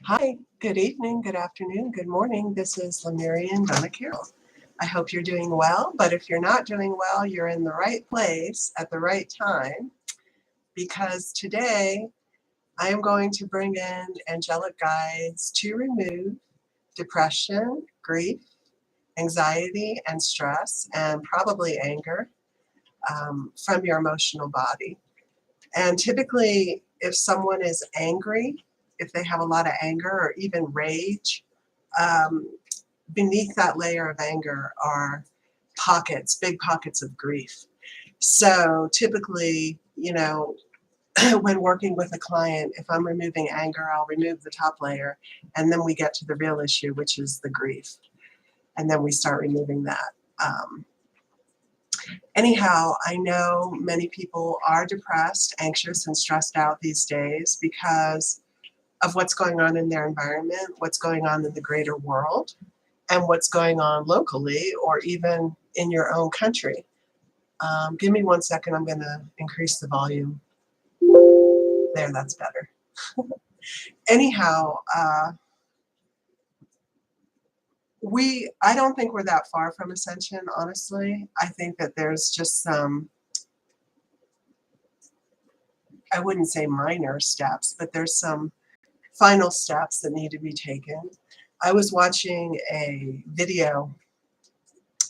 Hi, good evening, good afternoon, good morning. This is Lemurian Donna Carol. I hope you're doing well, but if you're not doing well, you're in the right place at the right time because today I am going to bring in angelic guides to remove depression, grief, anxiety, and stress, and probably anger from your emotional body. And typically, if someone is angry, if they have a lot of anger or even rage, um, beneath that layer of anger are pockets, big pockets of grief. So typically, when working with a client, if I'm removing anger, I'll remove the top layer and then we get to the real issue, which is the grief. And then we start removing that. Anyhow, I know many people are depressed, anxious, and stressed out these days because of what's going on in their environment, what's going on in the greater world, and what's going on locally or even in your own country. Give me 1 second, I'm going to increase the volume. There, that's better. Anyhow, I don't think we're that far from ascension, honestly. I think that there's just some, I wouldn't say minor steps, but there's some final steps that need to be taken. I was watching a video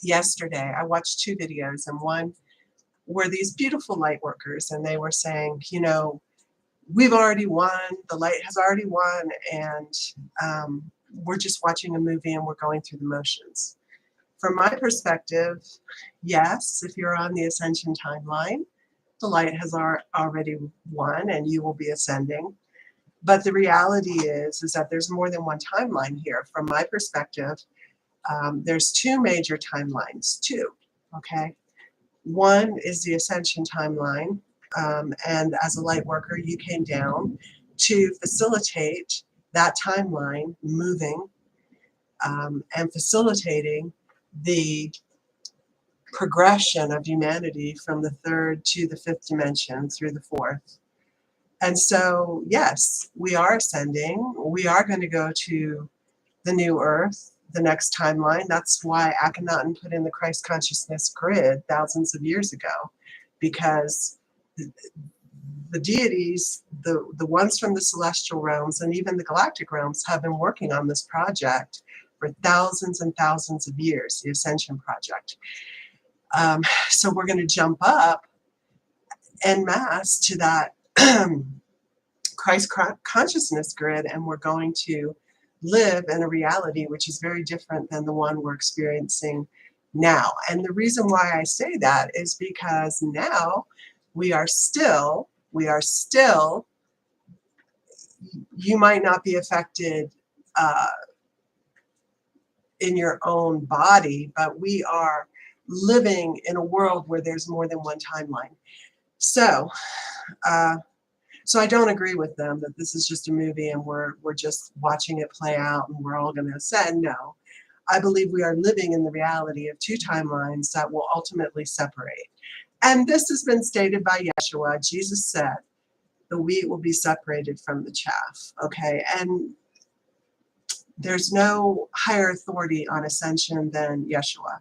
yesterday. I watched two videos, and one were these beautiful light workers, and they were saying, we've already won, the light has already won, and we're just watching a movie and we're going through the motions. From my perspective, yes, if you're on the ascension timeline, the light has already won and you will be ascending. But the reality is that there's more than one timeline here. From my perspective, there's two major timelines, okay? One is the ascension timeline, and as a light worker, you came down to facilitate that timeline moving and facilitating the progression of humanity from the third to the fifth dimension through the fourth. And so, yes, we are ascending. We are going to go to the new earth, the next timeline. That's why Akhenaten put in the Christ consciousness grid thousands of years ago, because the deities, the ones from the celestial realms and even the galactic realms have been working on this project for thousands and thousands of years, the Ascension Project. So we're going to jump up en masse to that Christ consciousness grid, and we're going to live in a reality which is very different than the one we're experiencing now. And the reason why I say that is because now we are still, you might not be affected in your own body, but we are living in a world where there's more than one timeline. So I don't agree with them that this is just a movie and we're just watching it play out and we're all going to ascend. No, I believe we are living in the reality of two timelines that will ultimately separate. And this has been stated by Yeshua. Jesus said, the wheat will be separated from the chaff, okay? And there's no higher authority on ascension than Yeshua.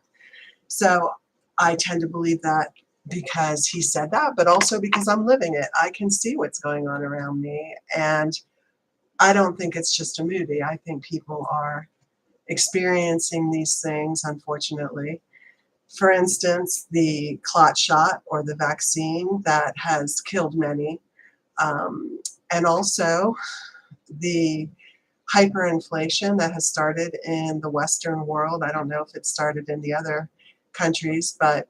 So I tend to believe that because he said that, but also because I'm living it. I can see what's going on around me, and I don't think it's just a movie. I think people are experiencing these things, unfortunately. For instance, the clot shot or the vaccine that has killed many, and also the hyperinflation that has started in the Western world. I don't know if it started in the other countries, but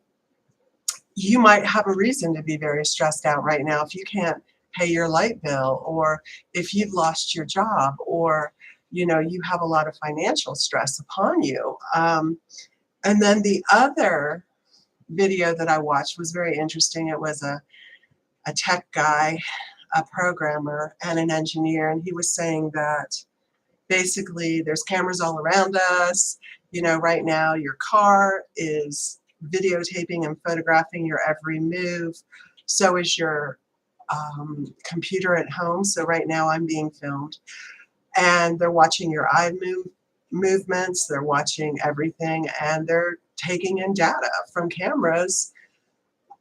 you might have a reason to be very stressed out right now if you can't pay your light bill, or if you've lost your job, or you have a lot of financial stress upon you. And then the other video that I watched was very interesting. It was a tech guy, a programmer, and an engineer, and he was saying that basically there's cameras all around us. Right now your car is videotaping and photographing your every move. So is your computer at home. So right now I'm being filmed. and they're watching your eye movements, they're watching everything, and they're taking in data from cameras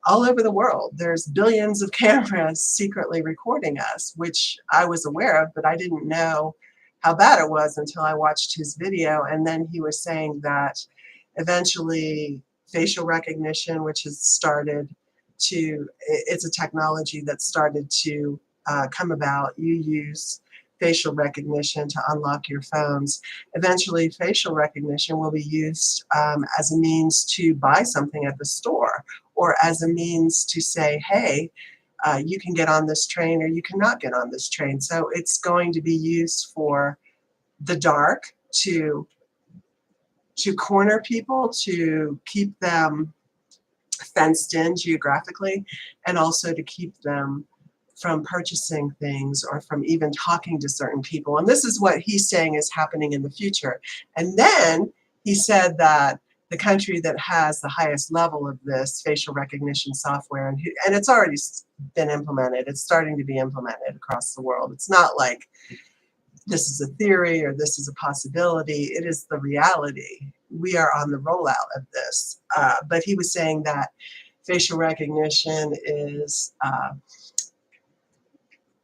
all over the world. There's billions of cameras secretly recording us, which I was aware of, but I didn't know how bad it was until I watched his video. And then he was saying that eventually facial recognition, which has started to, it's a technology that started to come about. You use facial recognition to unlock your phones. Eventually, facial recognition will be used as a means to buy something at the store, or as a means to say, hey, you can get on this train or you cannot get on this train. So it's going to be used for the dark, to corner people, to keep them fenced in geographically, and also to keep them from purchasing things or from even talking to certain people. And this is what he's saying is happening in the future. And then he said that the country that has the highest level of this facial recognition software, and it's already been implemented, it's starting to be implemented across the world. It's not like this is a theory or this is a possibility. It is the reality. We are on the rollout of this. But he was saying that facial recognition is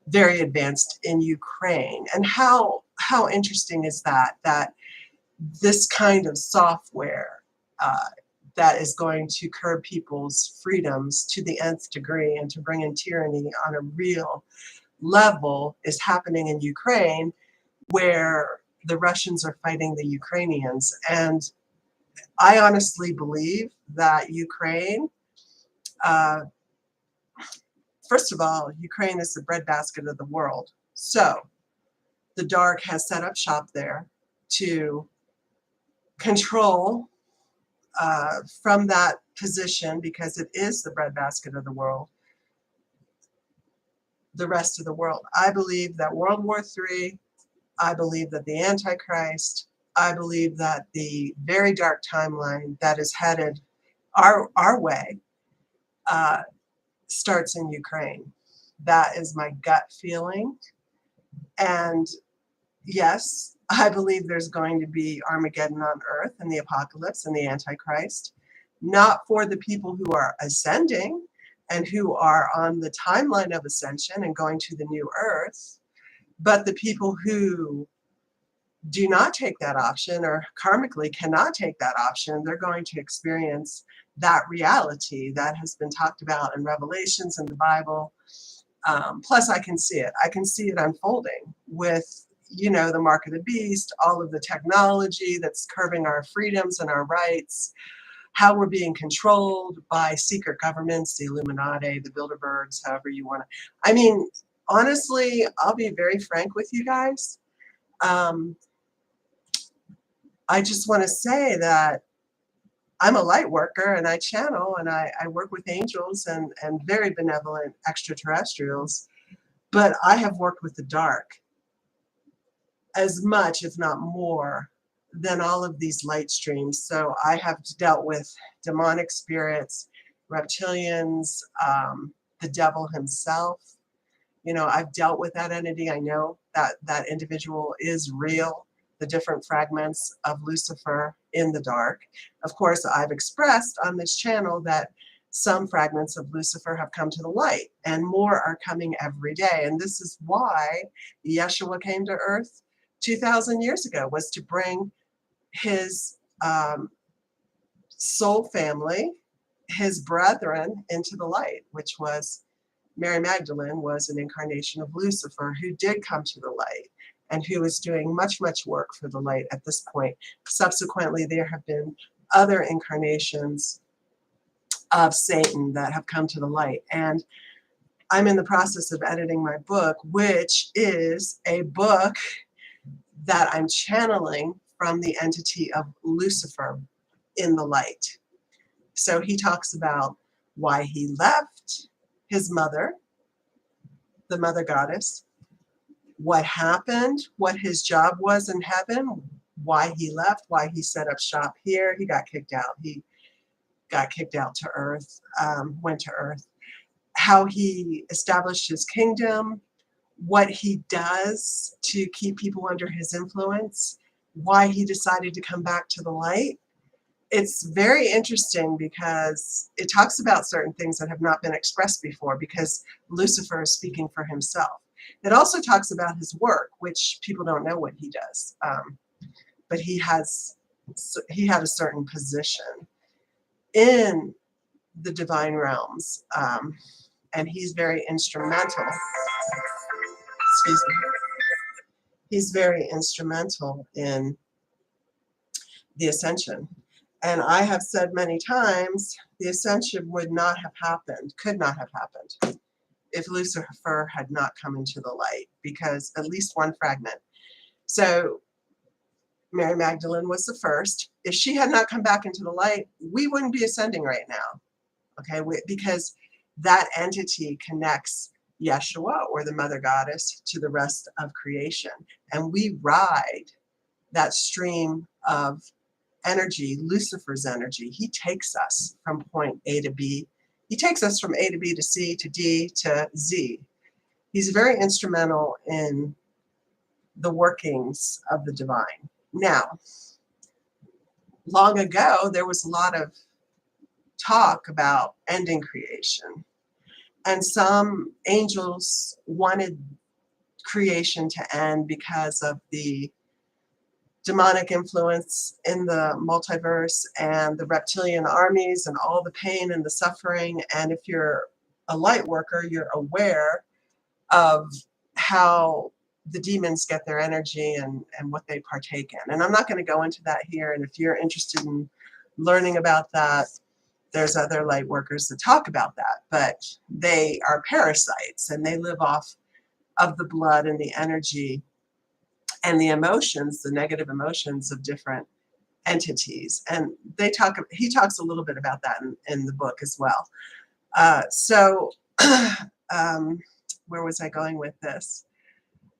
very advanced in Ukraine. And how interesting is that, that this kind of software that is going to curb people's freedoms to the nth degree and to bring in tyranny on a real level is happening in Ukraine, where the Russians are fighting the Ukrainians. And I honestly believe that Ukraine, first of all, Ukraine is the breadbasket of the world. So the dark has set up shop there to control from that position, because it is the breadbasket of the world, the rest of the world. I believe that World War III, I believe that the Antichrist, I believe that the very dark timeline that is headed our way starts in Ukraine. That is my gut feeling. And yes, I believe there's going to be Armageddon on earth and the apocalypse and the Antichrist, not for the people who are ascending and who are on the timeline of ascension and going to the new earth, but the people who do not take that option, or karmically cannot take that option. They're going to experience that reality that has been talked about in Revelations and the Bible. Plus, I can see it. I can see it unfolding with, the mark of the beast, all of the technology that's curbing our freedoms and our rights, how we're being controlled by secret governments, the Illuminati, the Bilderbergs, however you want to. I mean, honestly, I'll be very frank with you guys. I just want to say that I'm a light worker, and I channel, and I work with angels and very benevolent extraterrestrials, but I have worked with the dark as much, if not more, than all of these light streams. So I have dealt with demonic spirits, reptilians, the devil himself. I've dealt with that entity. I know that that individual is real. The different fragments of Lucifer in the dark. Of course, I've expressed on this channel that some fragments of Lucifer have come to the light, and more are coming every day. And this is why Yeshua came to earth 2,000 years ago, was to bring his soul family, his brethren, into the light, which was Mary Magdalene was an incarnation of Lucifer who did come to the light, and who is doing much, much work for the light at this point. Subsequently, there have been other incarnations of Satan that have come to the light. And I'm in the process of editing my book, which is a book that I'm channeling from the entity of Lucifer in the light. So he talks about why he left his mother, the Mother Goddess, what happened, what his job was in heaven, why he left, why he set up shop here. He got kicked out. He got kicked out to earth, went to earth. How he established his kingdom, what he does to keep people under his influence, why he decided to come back to the light. It's very interesting because it talks about certain things that have not been expressed before because Lucifer is speaking for himself. It also talks about his work, which people don't know what he does, but he had a certain position in the divine realms, and he's very instrumental. Excuse me. He's very instrumental in the ascension. And I have said many times, the ascension would not have happened, could not have happened, if Lucifer had not come into the light, because at least one fragment. So Mary Magdalene was the first. If she had not come back into the light, we wouldn't be ascending right now, okay? Because that entity connects Yeshua, or the Mother Goddess, to the rest of creation. And we ride that stream of energy, Lucifer's energy. He takes us from point A to B. He takes us from A to B to C to D to Z. He's very instrumental in the workings of the divine. Now, long ago, there was a lot of talk about ending creation. And some angels wanted creation to end because of the demonic influence in the multiverse and the reptilian armies and all the pain and the suffering. And if you're a light worker, you're aware of how the demons get their energy and what they partake in. And I'm not going to go into that here. And if you're interested in learning about that, there's other light workers that talk about that. But they are parasites and they live off of the blood and the energy and the emotions, the negative emotions of different entities. And he talks a little bit about that in the book as well. Where was I going with this?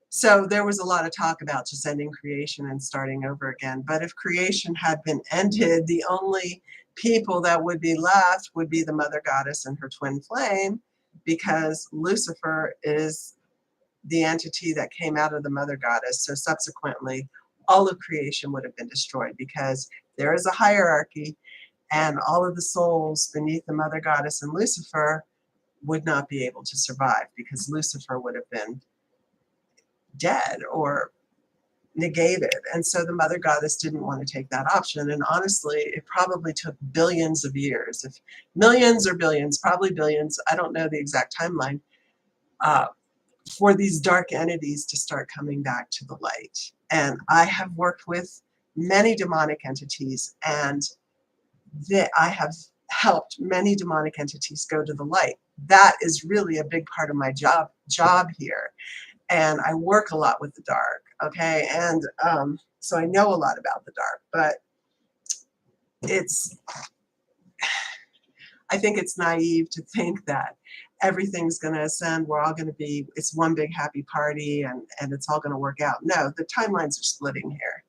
So there was a lot of talk about just ending creation and starting over again. But if creation had been ended, the only people that would be left would be the Mother Goddess and her twin flame, because Lucifer is the entity that came out of the Mother Goddess. So subsequently, all of creation would have been destroyed because there is a hierarchy, and all of the souls beneath the Mother Goddess and Lucifer would not be able to survive because Lucifer would have been dead or negated. And so the Mother Goddess didn't want to take that option. And honestly, it probably took billions of years, if millions or billions, probably billions, I don't know the exact timeline, for these dark entities to start coming back to the light. And I have worked with many demonic entities, and I have helped many demonic entities go to the light. That is really a big part of my job here. And I work a lot with the dark, okay? And so I know a lot about the dark, but I think it's naive to think that everything's going to ascend. We're all going to be, it's one big happy party and it's all going to work out. No, the timelines are splitting here.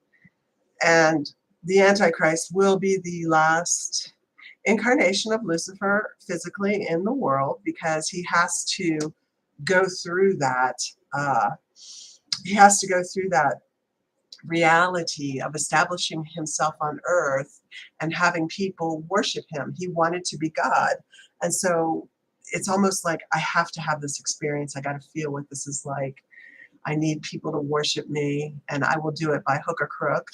And the Antichrist will be the last incarnation of Lucifer physically in the world, because he has to go through that. Reality of establishing himself on earth and having people worship him. He wanted to be God. And so it's almost like, I have to have this experience. I got to feel what this is like. I need people to worship me, and I will do it by hook or crook.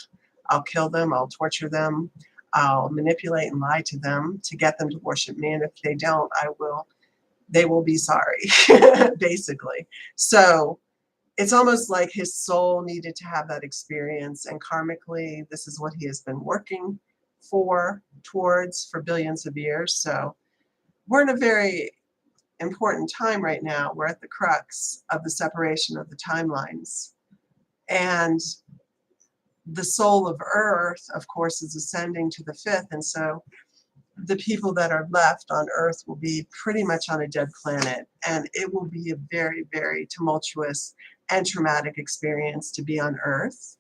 I'll kill them. I'll torture them. I'll manipulate and lie to them to get them to worship me. And if they don't, they will be sorry, basically. So it's almost like his soul needed to have that experience, and karmically, this is what he has been working towards for billions of years. So we're in a very important time right now. We're at the crux of the separation of the timelines. And the soul of Earth, of course, is ascending to the fifth. And so the people that are left on Earth will be pretty much on a dead planet. And it will be a very, very tumultuous and traumatic experience to be on Earth.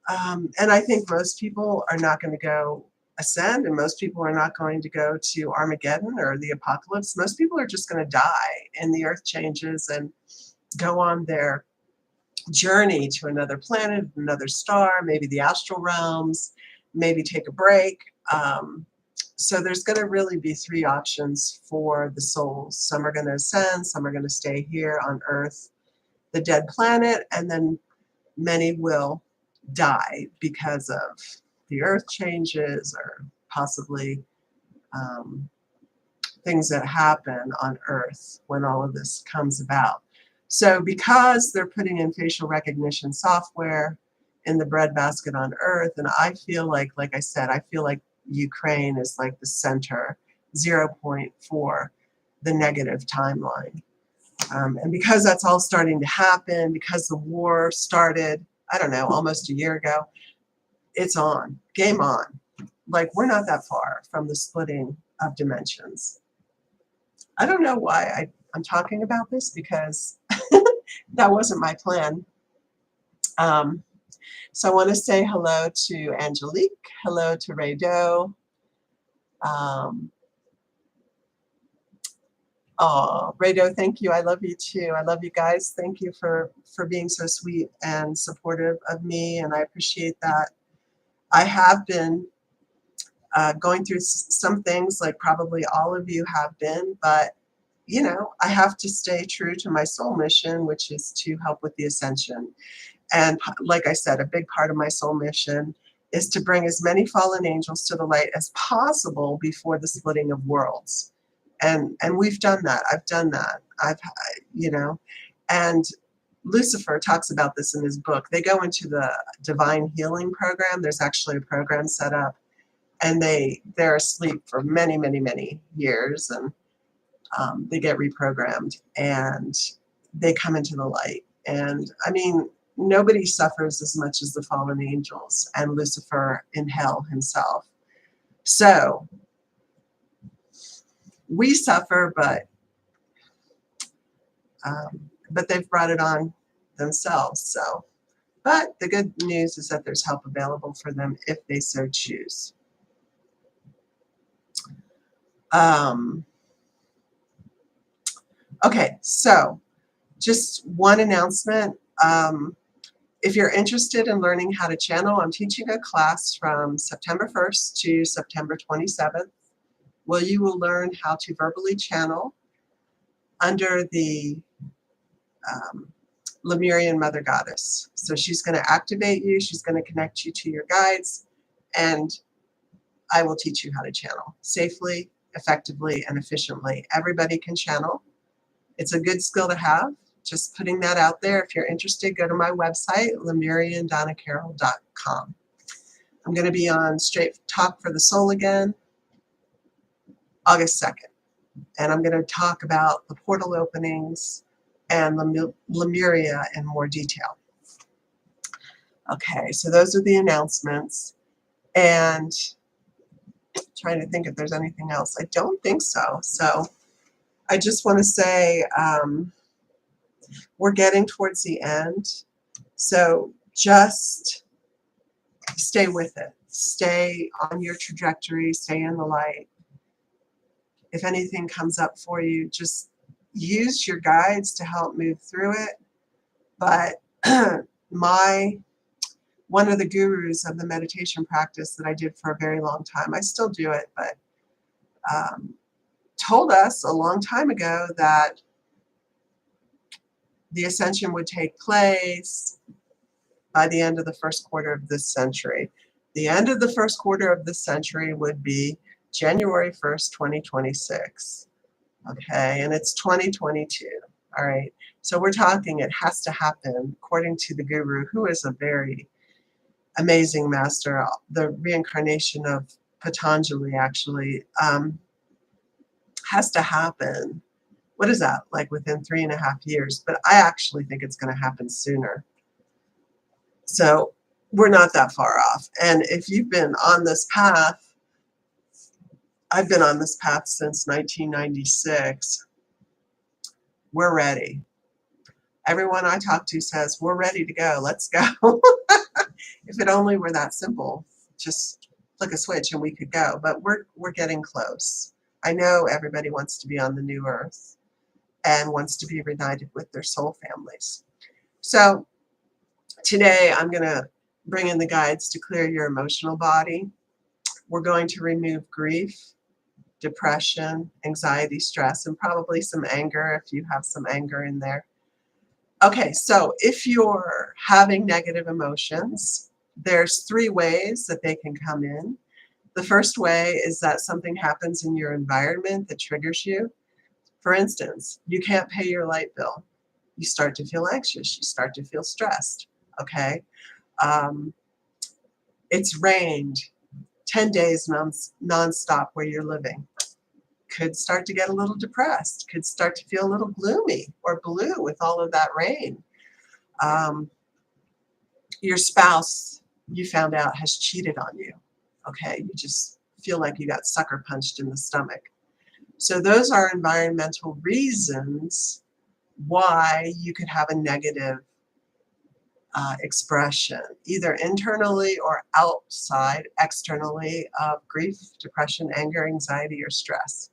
And I think most people are not going to go ascend, and most people are not going to go to Armageddon or the apocalypse. Most people are just going to die, and the Earth changes, and go on their journey to another planet, another star, maybe the astral realms, maybe take a break. So there's going to really be three options for the souls. Some are going to ascend, some are going to stay here on Earth, the dead planet, and then many will die because of the Earth changes or possibly things that happen on Earth when all of this comes about. So because they're putting in facial recognition software in the breadbasket on Earth, and I feel like I said, I feel like Ukraine is like the center, 0 point for the negative timeline. And because that's all starting to happen, because the war started, I don't know, almost a year ago, it's on, game on. Like, we're not that far from the splitting of dimensions. I don't know why I'm talking about this, because that wasn't my plan. So I want to say hello to Angelique, hello to Ray Doe. Oh, Ray Doe, thank you. I love you too. I love you guys. Thank you for being so sweet and supportive of me, and I appreciate that. I have been going through some things, like probably all of you have been, but you know, I have to stay true to my soul mission, which is to help with the ascension. And like I said, a big part of my soul mission is to bring as many fallen angels to the light as possible before the splitting of worlds. And we've done that. I've done that. You know, and Lucifer talks about this in his book. They go into the divine healing program. There's actually a program set up, and they're asleep for many, many, many years, and they get reprogrammed and they come into the light. And I mean, nobody suffers as much as the fallen angels and Lucifer in hell himself. So we suffer, but they've brought it on themselves. So, but the good news is that there's help available for them if they so choose. Okay, so just one announcement. If you're interested in learning how to channel, I'm teaching a class from September 1st to September 27th, where you will learn how to verbally channel under the Lemurian Mother Goddess. So she's going to activate you, she's going to connect you to your guides, and I will teach you how to channel safely, effectively, and efficiently. Everybody can channel. It's a good skill to have. Just putting that out there. If you're interested, go to my website, lemuriandonnacarol.com. I'm going to be on Straight Talk for the Soul again, August 2nd. And I'm going to talk about the portal openings and Lemuria in more detail. Okay, so those are the announcements. And I'm trying to think if there's anything else. I don't think so. So I just want to say, we're getting towards the end, so just stay with it. Stay on your trajectory, stay in the light. If anything comes up for you, just use your guides to help move through it. But one of the gurus of the meditation practice that I did for a very long time, I still do it, but told us a long time ago that the ascension would take place by the end of the first quarter of this century. The end of the first quarter of this century would be January 1st, 2026. Okay, and it's 2022. All right, so we're talking, it has to happen according to the guru, who is a very amazing master, the reincarnation of Patanjali, actually, has to happen. What is that, like within 3.5 years? But I actually think it's going to happen sooner. So we're not that far off. And if you've been on this path, I've been on this path since 1996, we're ready. Everyone I talk to says, we're ready to go, let's go. If it only were that simple, just flick a switch and we could go. But we're getting close. I know everybody wants to be on the new earth. and wants to be reunited with their soul families. So today I'm going to bring in the guides to clear your emotional body. We're going to remove grief, depression, anxiety, stress, and probably some anger if you have some anger in there. Okay, so if you're having negative emotions, there's 3 ways that they can come in. The first way is that something happens in your environment that triggers you. For instance, you can't pay your light bill. You start to feel anxious. You start to feel stressed, okay? It's rained 10 days nonstop where you're living. Could start to get a little depressed, could start to feel a little gloomy or blue with all of that rain. Your spouse, you found out, has cheated on you. Okay, you just feel like you got sucker punched in the stomach. So those are environmental reasons why you could have a negative expression, either internally or outside, externally, of grief, depression, anger, anxiety, or stress.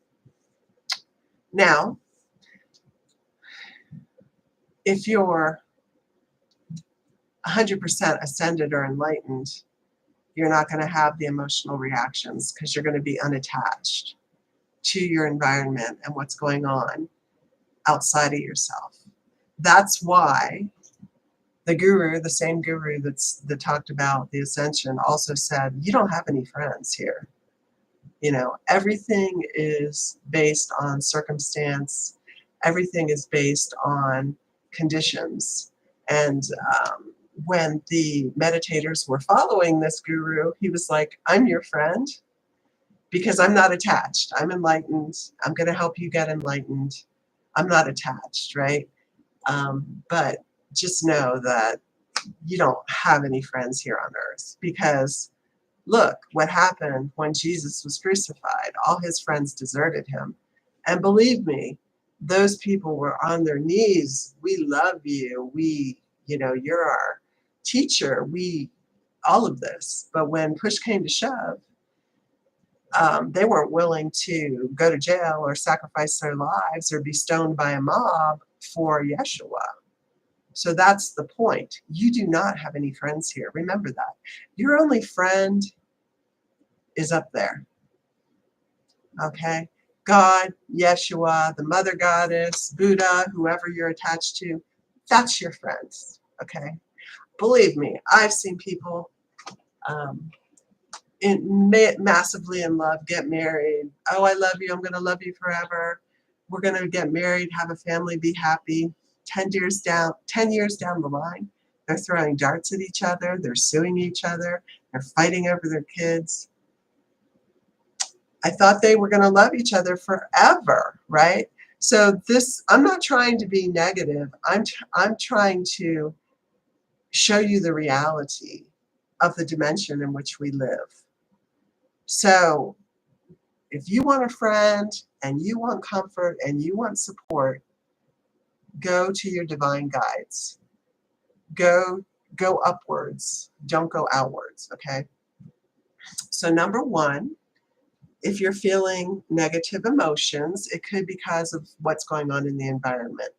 Now, if you're 100% ascended or enlightened, you're not going to have the emotional reactions because you're going to be unattached to your environment and what's going on outside of yourself. That's why the guru, the same guru that talked about the ascension, also said, you don't have any friends here. You know, everything is based on circumstance. Everything is based on conditions. And when the meditators were following this guru, he was like, I'm your friend because I'm not attached. I'm enlightened. I'm going to help you get enlightened. I'm not attached, right? But just know that you don't have any friends here on earth because look what happened when Jesus was crucified. All his friends deserted him. And believe me, those people were on their knees. We love you. You're our teacher. All of this. But when push came to shove, they weren't willing to go to jail or sacrifice their lives or be stoned by a mob for Yeshua. So that's the point. You do not have any friends here. Remember that. Your only friend is up there. Okay? God, Yeshua, the Mother Goddess, Buddha, whoever you're attached to, that's your friends. Okay? Believe me, I've seen people massively in love, get married. Oh, I love you. I'm going to love you forever. We're going to get married, have a family, be happy. 10 years down the line, they're throwing darts at each other. They're suing each other. They're fighting over their kids. I thought they were going to love each other forever, right? So I'm not trying to be negative. I'm trying to show you the reality of the dimension in which we live. So if you want a friend and you want comfort and you want support, go to your divine guides. Go upwards. Don't go outwards, okay? So number 1, if you're feeling negative emotions, it could be because of what's going on in the environment.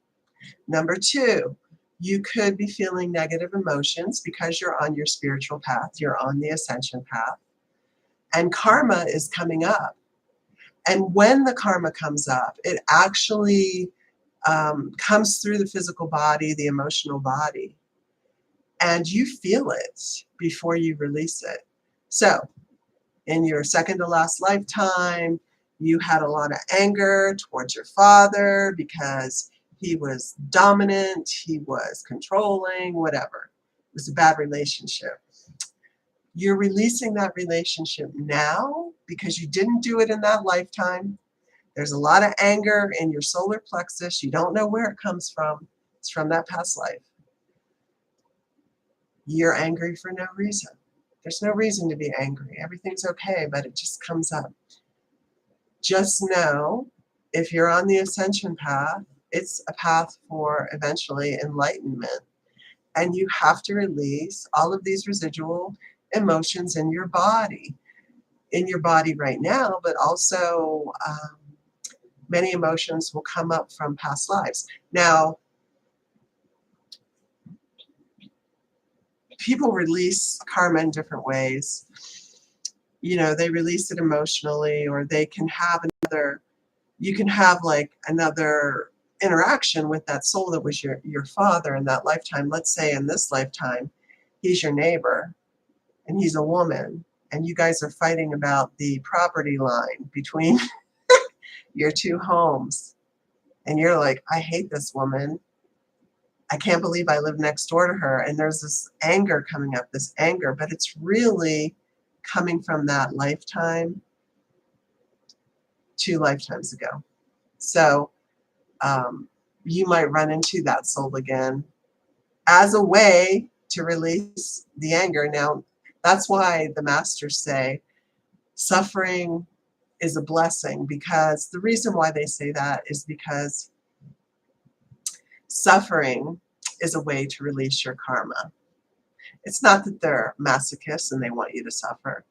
Number 2, you could be feeling negative emotions because you're on your spiritual path. You're on the ascension path. And karma is coming up. And when the karma comes up, it actually comes through the physical body, the emotional body, and you feel it before you release it. So in your second to last lifetime, you had a lot of anger towards your father because he was dominant, he was controlling, whatever. It was a bad relationship. You're releasing that relationship now because you didn't do it in that lifetime. There's a lot of anger in your solar plexus. You don't know where it comes from. It's from that past life. You're angry for no reason. There's no reason to be angry. Everything's okay, but it just comes up. Just know, if you're on the ascension path, it's a path for eventually enlightenment. And you have to release all of these residual emotions in your body right now, but also Many emotions will come up from past lives. Now, people release karma in different ways. You know, they release it emotionally, or they can have another, you can have like another interaction with that soul that was your father in that lifetime. Let's say in this lifetime, he's your neighbor and he's a woman, and you guys are fighting about the property line between your two homes. And you're like, I hate this woman. I can't believe I live next door to her. And there's this anger coming up, this anger, but it's really coming from that lifetime 2 lifetimes ago. So you might run into that soul again as a way to release the anger. Now, that's why the masters say suffering is a blessing, because the reason why they say that is because suffering is a way to release your karma. It's not that they're masochists and they want you to suffer.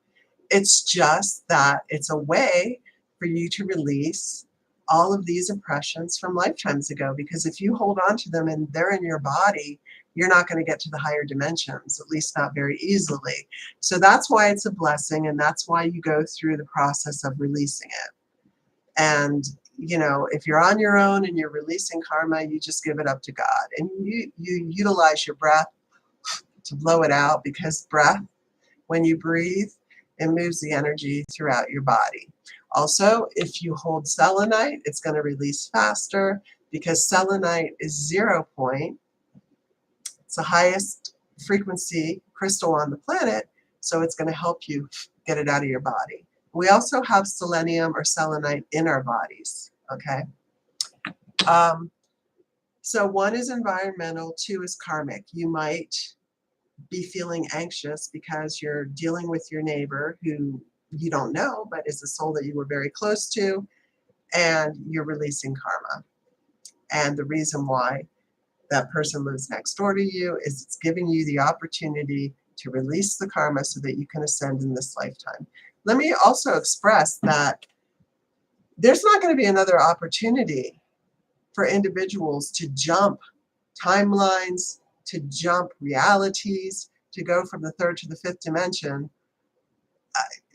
It's just that it's a way for you to release all of these impressions from lifetimes ago, because if you hold on to them and they're in your body, you're not going to get to the higher dimensions, at least not very easily. So that's why it's a blessing, and that's why you go through the process of releasing it. And you know, if you're on your own and you're releasing karma, you just give it up to God, and you utilize your breath to blow it out, because breath, when you breathe, it moves the energy throughout your body. Also, if you hold selenite, it's going to release faster, because selenite is 0 point. It's the highest frequency crystal on the planet, so it's going to help you get it out of your body. We also have selenium or selenite in our bodies, okay? So 1 is environmental, 2 is karmic. You might be feeling anxious because you're dealing with your neighbor who you don't know, but is a soul that you were very close to, and you're releasing karma. And the reason why that person lives next door to you is it's giving you the opportunity to release the karma so that you can ascend in this lifetime. Let me also express that there's not going to be another opportunity for individuals to jump timelines, to jump realities, to go from the 3rd to the 5th dimension.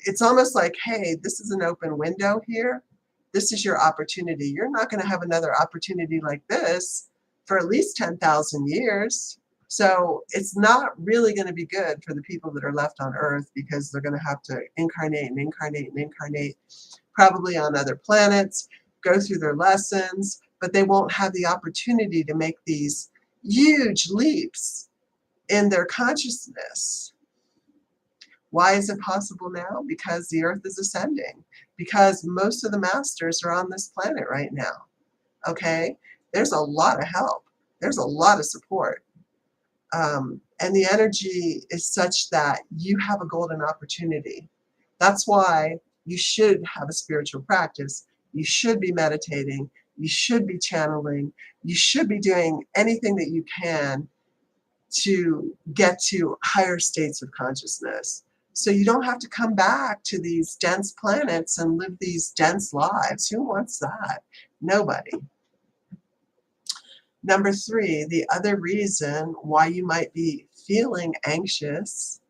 It's almost like, hey, this is an open window here. This is your opportunity. You're not going to have another opportunity like this for at least 10,000 years. So it's not really going to be good for the people that are left on Earth, because they're going to have to incarnate and incarnate and incarnate, probably on other planets, go through their lessons, but they won't have the opportunity to make these huge leaps in their consciousness. Why is it possible now? Because the Earth is ascending, because most of the masters are on this planet right now, okay? There's a lot of help. There's a lot of support. And the energy is such that you have a golden opportunity. That's why you should have a spiritual practice. You should be meditating. You should be channeling. You should be doing anything that you can to get to higher states of consciousness. So you don't have to come back to these dense planets and live these dense lives. Who wants that? Nobody. Number 3, the other reason why you might be feeling anxious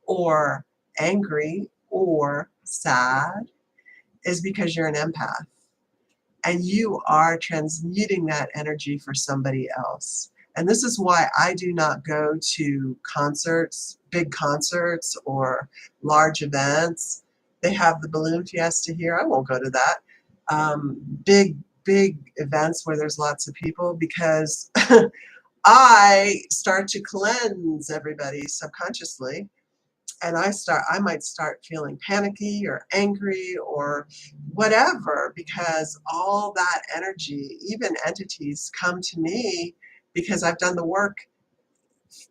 or angry or sad is because you're an empath, and you are transmuting that energy for somebody else. And this is why I do not go to concerts, big concerts or large events. They have the balloon fiesta here. I won't go to that. Big events where there's lots of people, because I start to cleanse everybody subconsciously, and I might start feeling panicky or angry or whatever, because all that energy, even entities, come to me because I've done the work.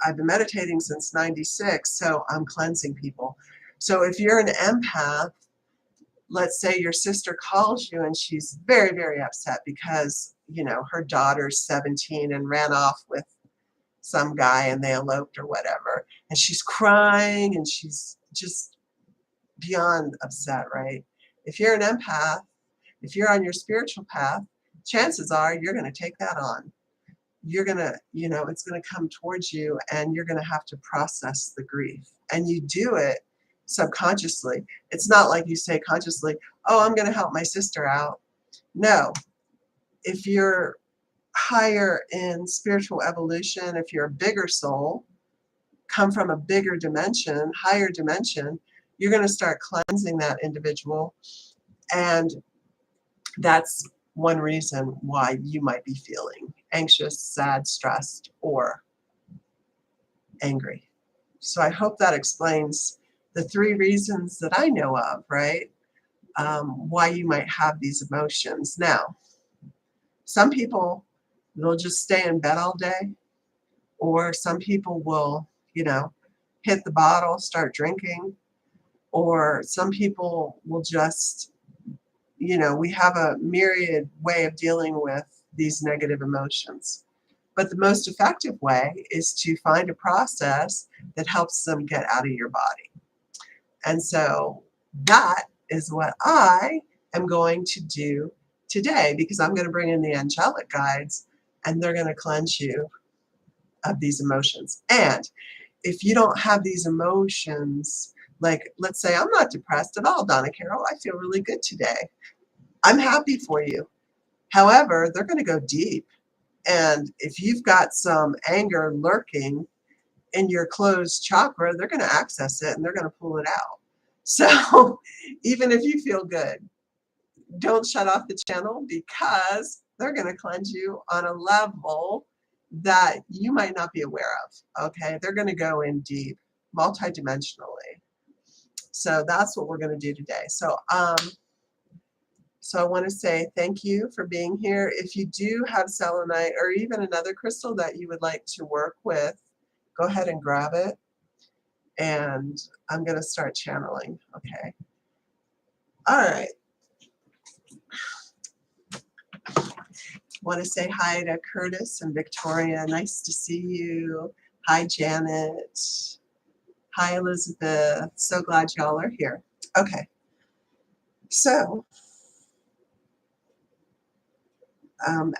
I've been meditating since '96, so I'm cleansing people. So if you're an empath, let's say your sister calls you and she's very, very upset because, you know, her daughter's 17 and ran off with some guy and they eloped or whatever. And she's crying and she's just beyond upset, right? If you're an empath, If you're on your spiritual path, chances are you're going to take that on. You're going to, it's going to come towards you, and you're going to have to process the grief. And you do it subconsciously. It's not like you say consciously, oh, I'm going to help my sister out. No. If you're higher in spiritual evolution, if you're a bigger soul, come from a bigger dimension, higher dimension, you're going to start cleansing that individual. And that's one reason why you might be feeling anxious, sad, stressed, or angry. So I hope that explains the 3 reasons that I know of, right? Why you might have these emotions. Now, some people, they'll just stay in bed all day, or some people will, hit the bottle, start drinking, or some people will just, we have a myriad way of dealing with these negative emotions. But the most effective way is to find a process that helps them get out of your body. And so that is what I am going to do today, because I'm going to bring in the angelic guides, and they're going to cleanse you of these emotions. And if you don't have these emotions, like, let's say I'm not depressed at all, Donna Carol, I feel really good today. I'm happy for you. However, they're going to go deep. And if you've got some anger lurking in your closed chakra, they're going to access it and they're going to pull it out. So even if you feel good, don't shut off the channel, because they're going to cleanse you on a level that you might not be aware of. Okay, they're going to go in deep, multidimensionally. So that's what we're going to do today. So I want to say thank you for being here. If you do have selenite or even another crystal that you would like to work with, go ahead and grab it. And I'm going to start channeling. Okay. All right. Want to say hi to Curtis and Victoria. Nice to see you. Hi, Janet. Hi, Elizabeth. So glad y'all are here. Okay. So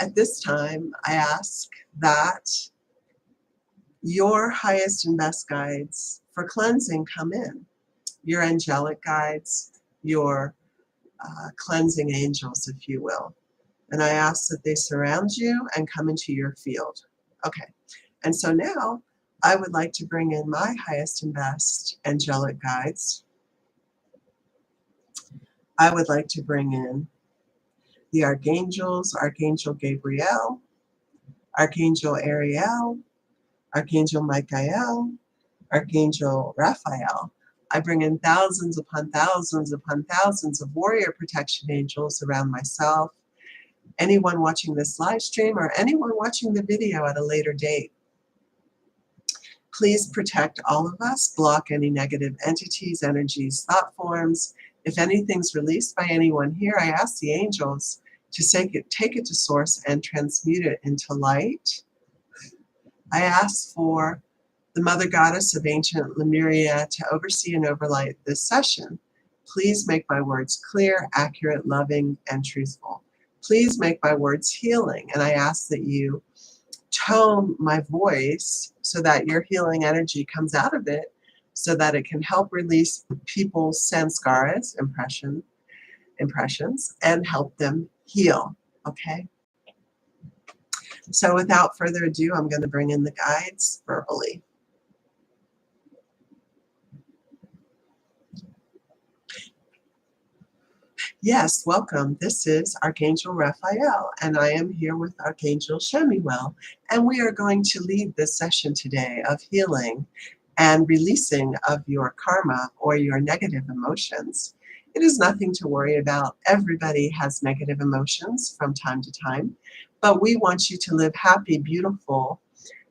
at this time, I ask that your highest and best guides for cleansing come in. Your angelic guides, your cleansing angels, if you will. And I ask that they surround you and come into your field. Okay. And so now I would like to bring in my highest and best angelic guides. I would like to bring in the archangels, Archangel Gabriel, Archangel Ariel, Archangel Michael, Archangel Raphael. I bring in thousands upon thousands upon thousands of warrior protection angels around myself, anyone watching this live stream, or anyone watching the video at a later date. Please protect all of us, block any negative entities, energies, thought forms. If anything's released by anyone here, I ask the angels to take it to source and transmute it into light. I ask for the Mother Goddess of ancient Lemuria to oversee and overlight this session. Please make my words clear, accurate, loving, and truthful. Please make my words healing, and I ask that you tone my voice so that your healing energy comes out of it, so that it can help release people's sanskaras, impressions, and help them heal, okay? So without further ado, I'm going to bring in the guides verbally. Yes, welcome. This is Archangel Raphael, and I am here with Archangel Shemuel, and we are going to lead this session today of healing and releasing of your karma or your negative emotions. It is nothing to worry about. Everybody has negative emotions from time to time, but we want you to live happy, beautiful,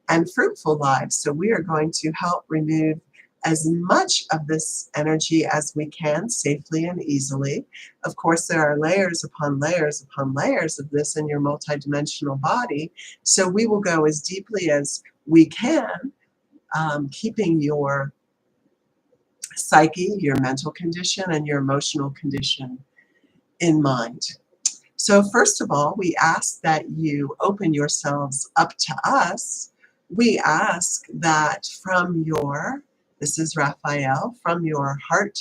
and fruitful lives. So we are going to help remove as much of this energy as we can safely and easily. Of course, there are layers upon layers upon layers of this in your multidimensional body. So we will go as deeply as we can, keeping your psyche, your mental condition, and your emotional condition in mind. So first of all, we ask that you open yourselves up to us. We ask that from your, this is Raphael, from your heart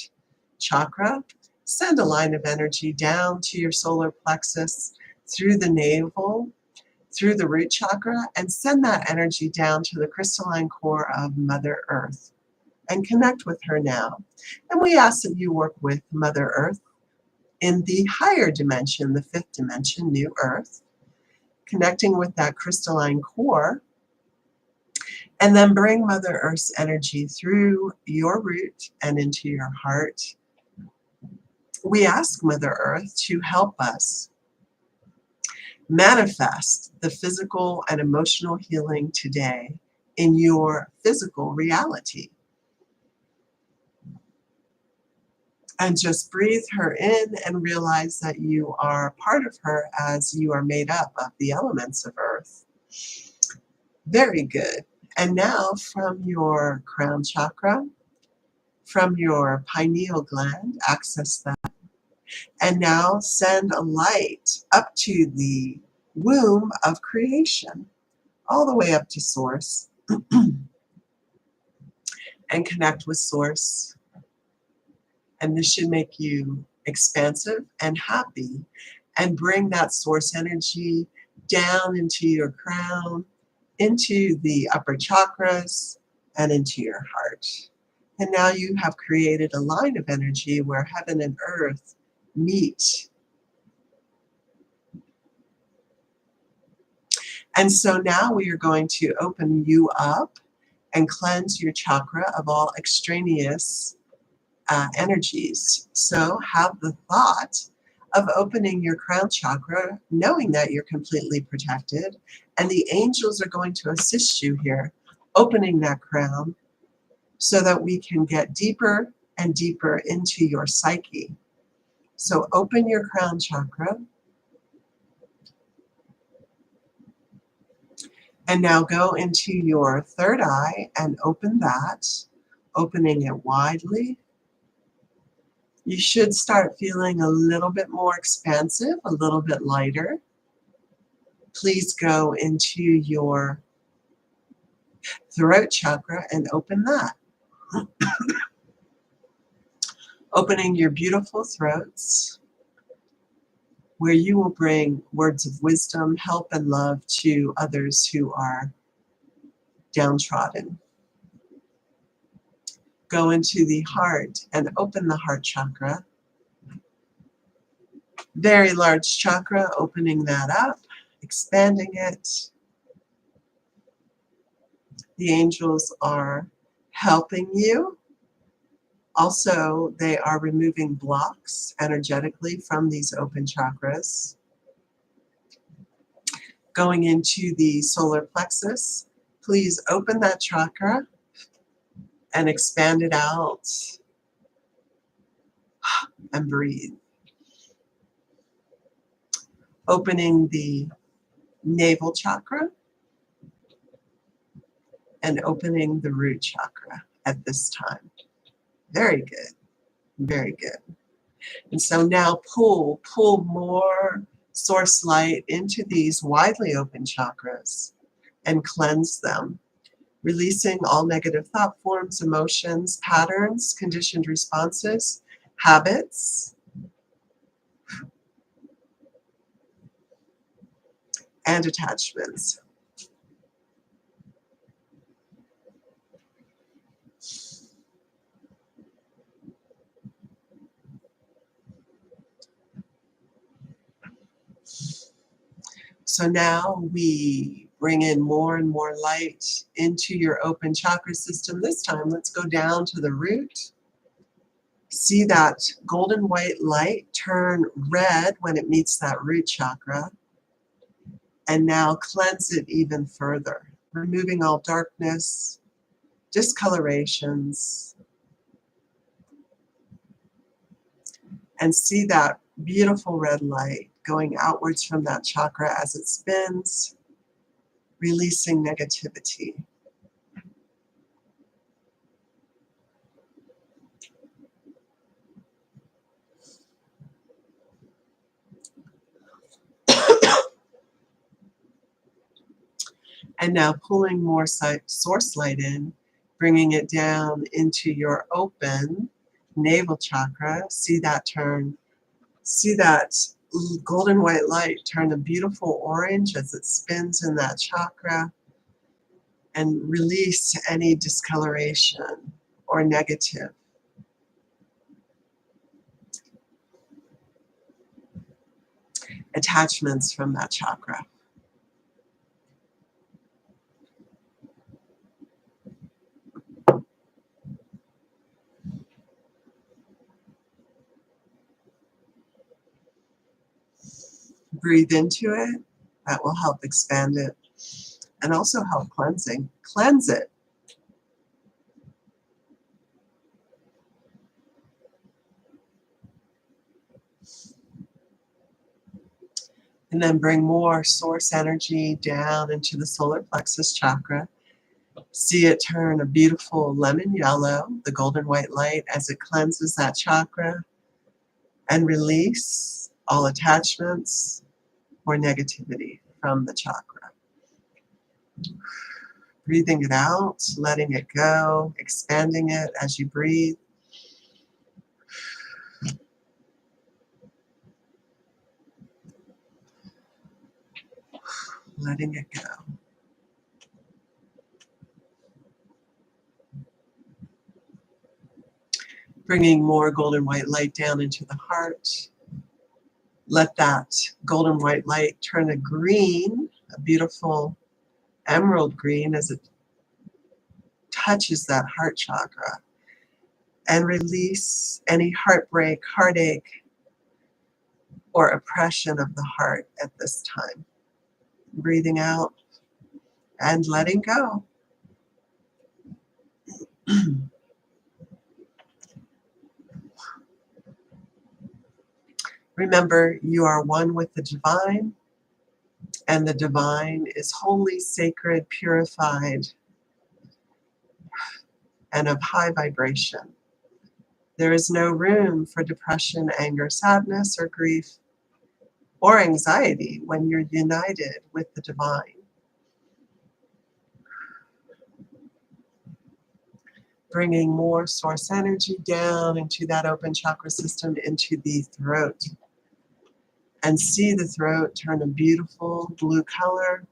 chakra, send a line of energy down to your solar plexus, through the navel, through the root chakra, and send that energy down to the crystalline core of Mother Earth and connect with her now. And we ask that you work with Mother Earth in the higher dimension, the fifth dimension, New Earth, connecting with that crystalline core, and then bring Mother Earth's energy through your root and into your heart. We ask Mother Earth to help us manifest the physical and emotional healing today in your physical reality. And just breathe her in and realize that you are part of her as you are made up of the elements of Earth. Very good. And now from your crown chakra, from your pineal gland, access that. And now send a light up to the womb of creation, all the way up to Source, and connect with Source. And this should make you expansive and happy and bring that Source energy down into your crown, into the upper chakras, and into your heart. And now you have created a line of energy where heaven and earth meet. And so now we are going to open you up and cleanse your chakra of all extraneous energies. So have the thought of opening your crown chakra, knowing that you're completely protected, and the angels are going to assist you here, opening that crown so that we can get deeper and deeper into your psyche. So open your crown chakra. And now go into your third eye and open that, opening it widely. You should start feeling a little bit more expansive, a little bit lighter. Please go into your throat chakra and open that. Opening your beautiful throats, where you will bring words of wisdom, help, and love to others who are downtrodden. Go into the heart and open the heart chakra. Very large chakra, opening that up, expanding it. The angels are helping you. Also, they are removing blocks energetically from these open chakras. Going into the solar plexus, please open that chakra and expand it out and breathe. Opening the navel chakra and opening the root chakra at this time. Very good, very good. And so now pull more source light into these widely open chakras and cleanse them, releasing all negative thought forms, emotions, patterns, conditioned responses, habits, and attachments. So now we bring in more and more light into your open chakra system. This time, let's go down to the root. See that golden white light turn red when it meets that root chakra. And now cleanse it even further, removing all darkness, discolorations, and see that beautiful red light going outwards from that chakra as it spins, releasing negativity. And now pulling more source light in, bringing it down into your open navel chakra. See that turn. See that golden white light turn a beautiful orange as it spins in that chakra, and release any discoloration or negative attachments from that chakra. Breathe into it. That will help expand it and also help cleansing. Cleanse it. And then bring more source energy down into the solar plexus chakra. See it turn a beautiful lemon yellow, the golden white light, as it cleanses that chakra, and release all attachments or negativity from the chakra. Breathing it out, letting it go, expanding it as you breathe. Letting it go. Bringing more golden white light down into the heart. Let that golden white light turn a green, a beautiful emerald green, as it touches that heart chakra. And release any heartbreak, heartache, or oppression of the heart at this time. Breathing out and letting go. Remember, you are one with the divine, and the divine is holy, sacred, purified, and of high vibration. There is no room for depression, anger, sadness, or grief, or anxiety when you're united with the divine. Bringing more source energy down into that open chakra system, into the throat. And see the throat turn a beautiful blue color.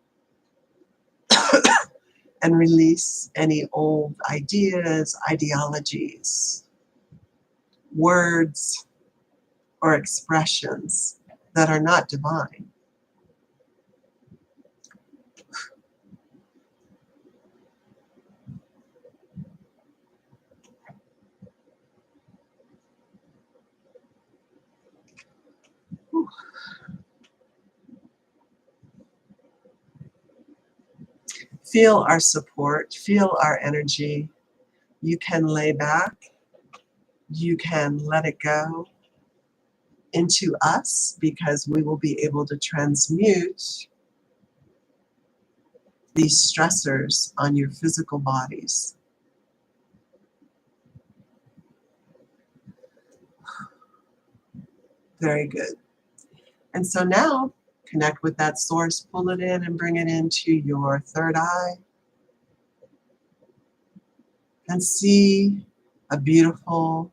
And release any old ideas, ideologies, words, or expressions that are not divine. Feel our support, feel our energy. You can lay back, you can let it go into us, because we will be able to transmute these stressors on your physical bodies. Very good. And so now, connect with that source, pull it in and bring it into your third eye. And see a beautiful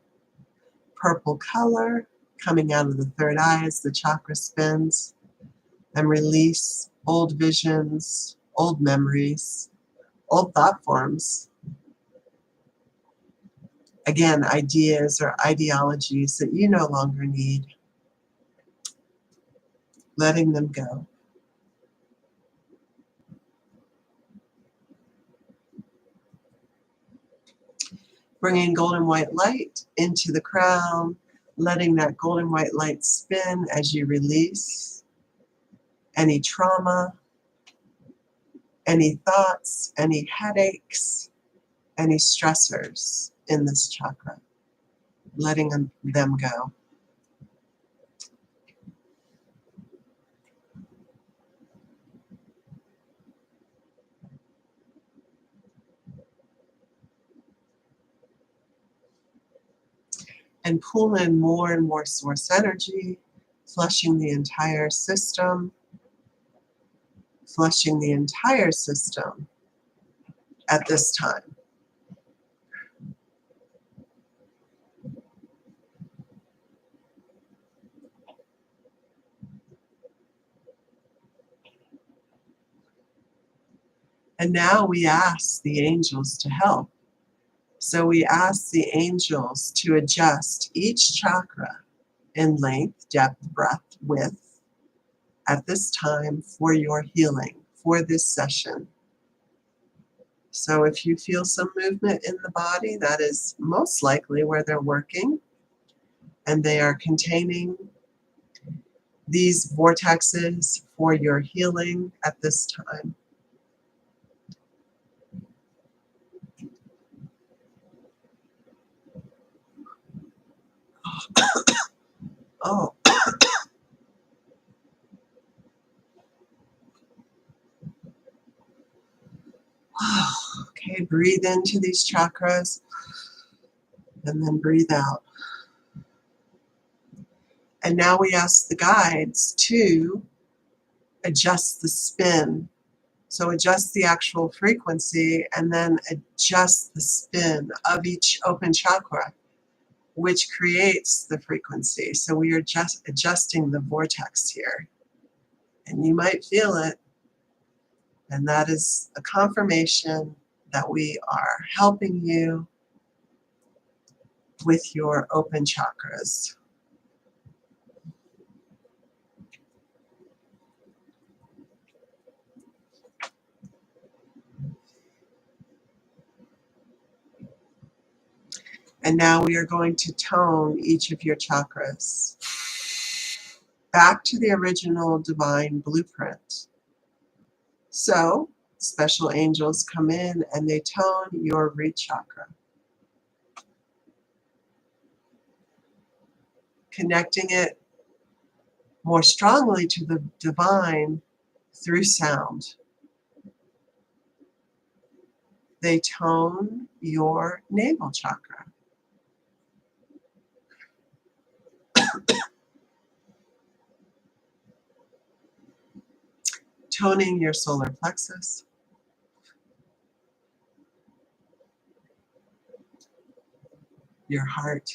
purple color coming out of the third eye as the chakra spins, and release old visions, old memories, old thought forms. Again, ideas or ideologies that you no longer need. Letting them go. Bringing golden white light into the crown, letting that golden white light spin as you release any trauma, any thoughts, any headaches, any stressors in this chakra. Letting them go. And pull in more and more source energy, flushing the entire system, flushing the entire system at this time. And now we ask the angels to help. So we ask the angels to adjust each chakra in length, depth, breadth, width at this time for your healing, for this session. So if you feel some movement in the body, that is most likely where they're working, and they are containing these vortexes for your healing at this time. Oh, okay, breathe into these chakras and then breathe out. And now we ask the guides to adjust the spin. So adjust the actual frequency and then adjust the spin of each open chakra, which creates the frequency. So we are just adjusting the vortex here. And you might feel it. And that is a confirmation that we are helping you with your open chakras. And now we are going to tone each of your chakras back to the original divine blueprint. So, special angels come in and they tone your root chakra, connecting it more strongly to the divine through sound. They tone your navel chakra, toning your solar plexus, your heart,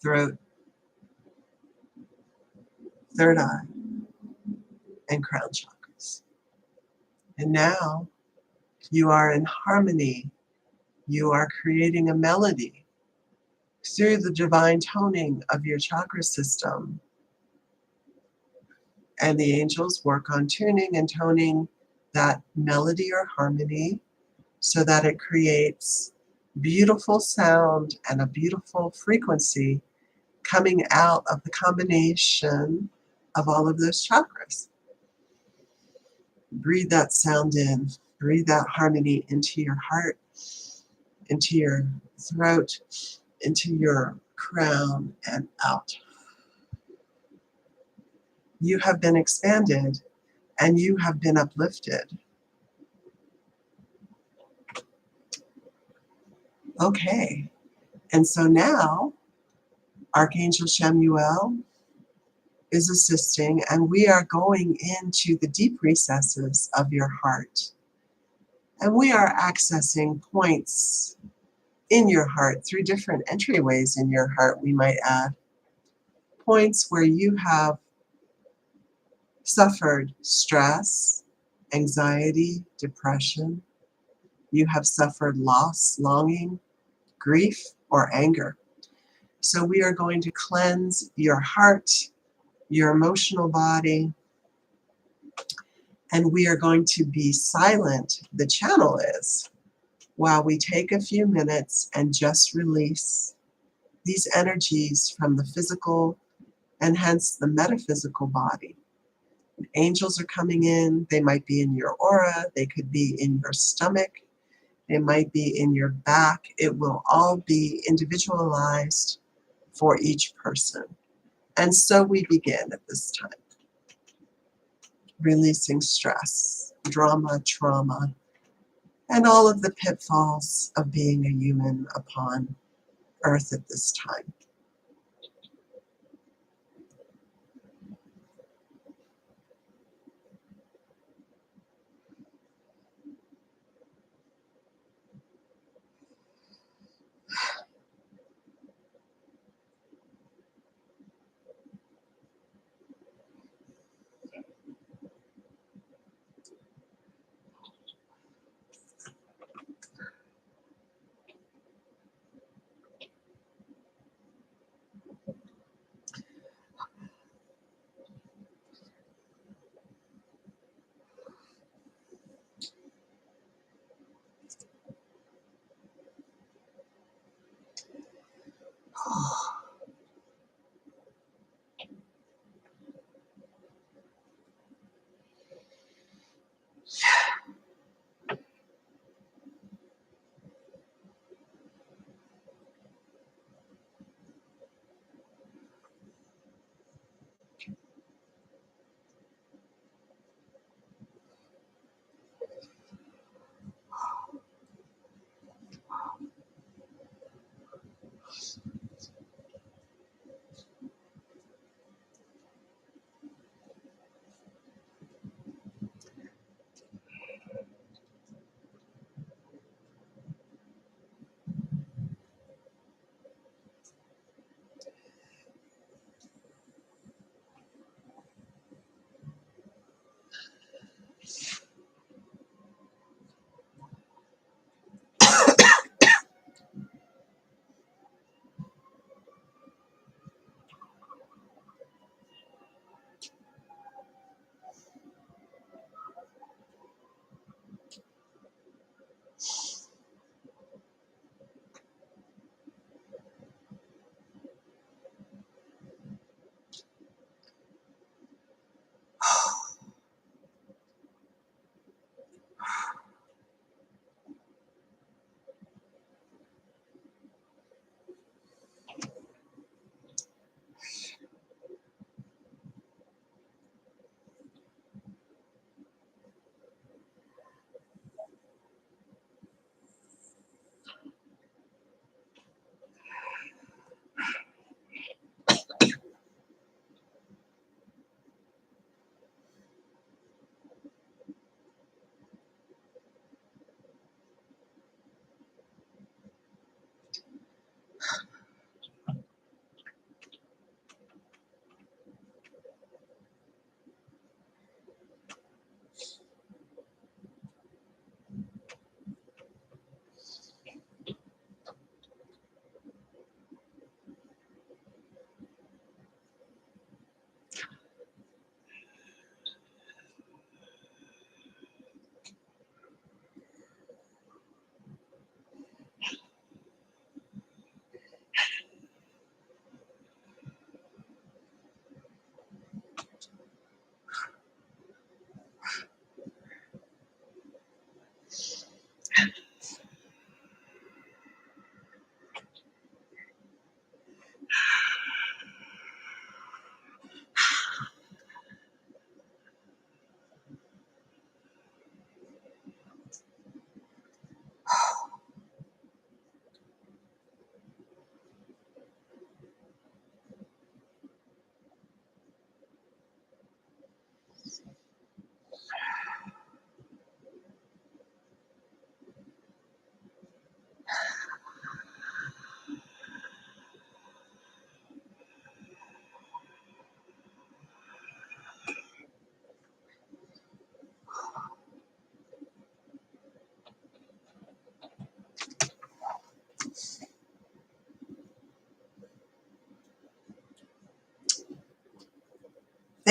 throat, third eye, and crown chakras. And now you are in harmony. You are creating a melody through the divine toning of your chakra system. And the angels work on tuning and toning that melody or harmony so that it creates beautiful sound and a beautiful frequency coming out of the combination of all of those chakras. Breathe that sound in, breathe that harmony into your heart, into your throat, into your crown, and out. You have been expanded and you have been uplifted. Okay, and so now Archangel Shemuel is assisting, and we are going into the deep recesses of your heart. And we are accessing points in your heart through different entryways in your heart, we might add. Points where you have suffered stress, anxiety, depression. You have suffered loss, longing, grief, or anger. So we are going to cleanse your heart, your emotional body, and we are going to be silent, the channel is, while we take a few minutes and just release these energies from the physical and hence the metaphysical body. Angels are coming in. They might be in your aura. They could be in your stomach. They might be in your back. It will all be individualized for each person. And so we begin at this time. Releasing stress, drama, trauma, and all of the pitfalls of being a human upon Earth at this time.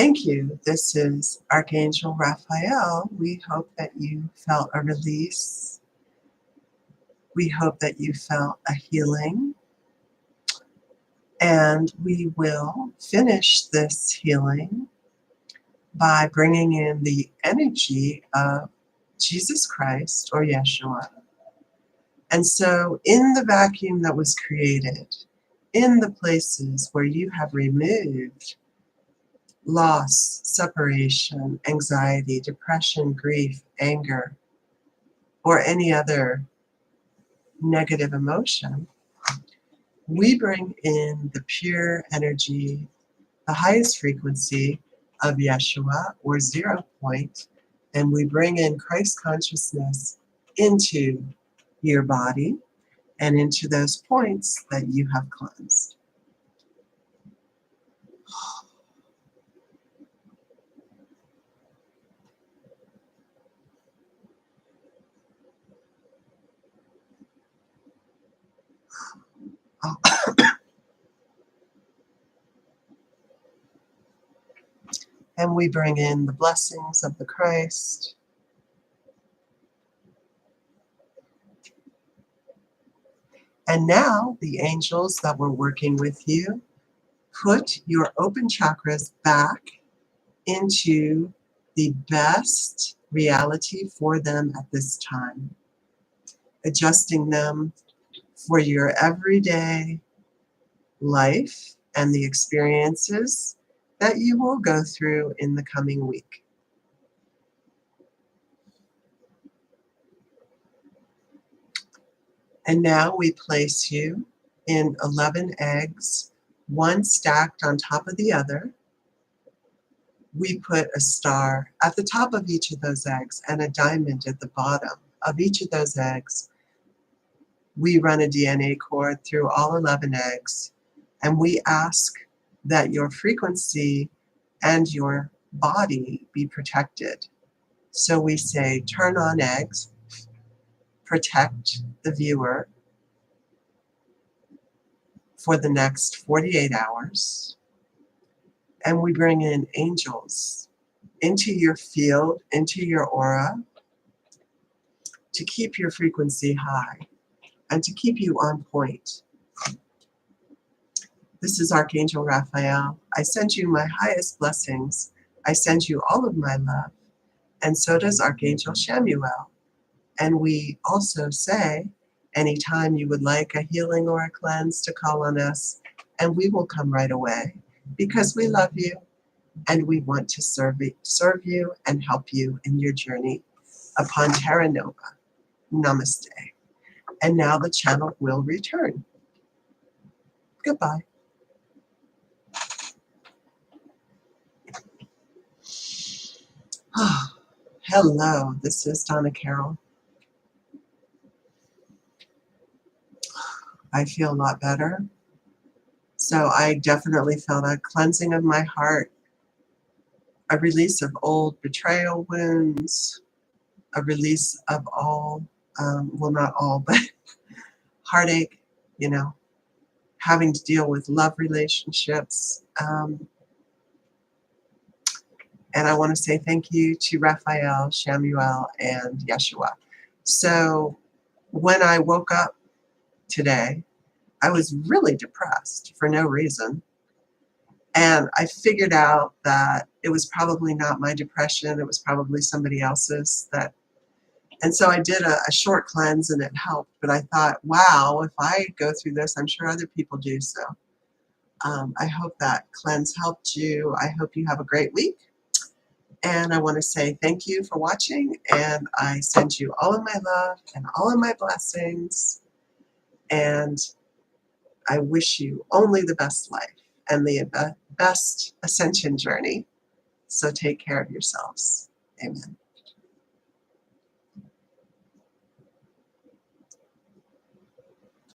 Thank you. This is Archangel Raphael. We hope that you felt a release. We hope that you felt a healing. And we will finish this healing by bringing in the energy of Jesus Christ or Yeshua. And so in the vacuum that was created, in the places where you have removed loss, separation, anxiety, depression, grief, anger, or any other negative emotion, we bring in the pure energy, the highest frequency of Yeshua or 0 point, and we bring in Christ consciousness into your body and into those points that you have cleansed. And we bring in the blessings of the Christ. And now the angels that were working with you, put your open chakras back into the best reality for them at this time, adjusting them for your everyday life and the experiences that you will go through in the coming week. And now we place you in 11 eggs, one stacked on top of the other. We put a star at the top of each of those eggs and a diamond at the bottom of each of those eggs. We run a DNA cord through all 11 eggs, and we ask that your frequency and your body be protected. So we say, turn on eggs, protect the viewer for the next 48 hours. And we bring in angels into your field, into your aura, to keep your frequency high and to keep you on point. This is Archangel Raphael. I send you my highest blessings. I send you all of my love. And so does Archangel Shamuel. And we also say, anytime you would like a healing or a cleanse, to call on us, and we will come right away, because we love you and we want to serve you and help you in your journey upon Terra Nova. Namaste. And now the channel will return. Goodbye. Hello, this is Donna Carol. I feel a lot better. So I definitely felt a cleansing of my heart, a release of old betrayal wounds, a release of all, well, not all, but heartache, having to deal with love relationships. And I want to say thank you to Raphael, Shamuel, and Yeshua. So when I woke up today, I was really depressed for no reason. And I figured out that it was probably not my depression, it was probably somebody else's. And so I did a short cleanse and it helped. But I thought, wow, if I go through this, I'm sure other people do so. I hope that cleanse helped you. I hope you have a great week. And I want to say thank you for watching, and I send you all of my love and all of my blessings, and I wish you only the best life and the best ascension journey. So take care of yourselves. Amen.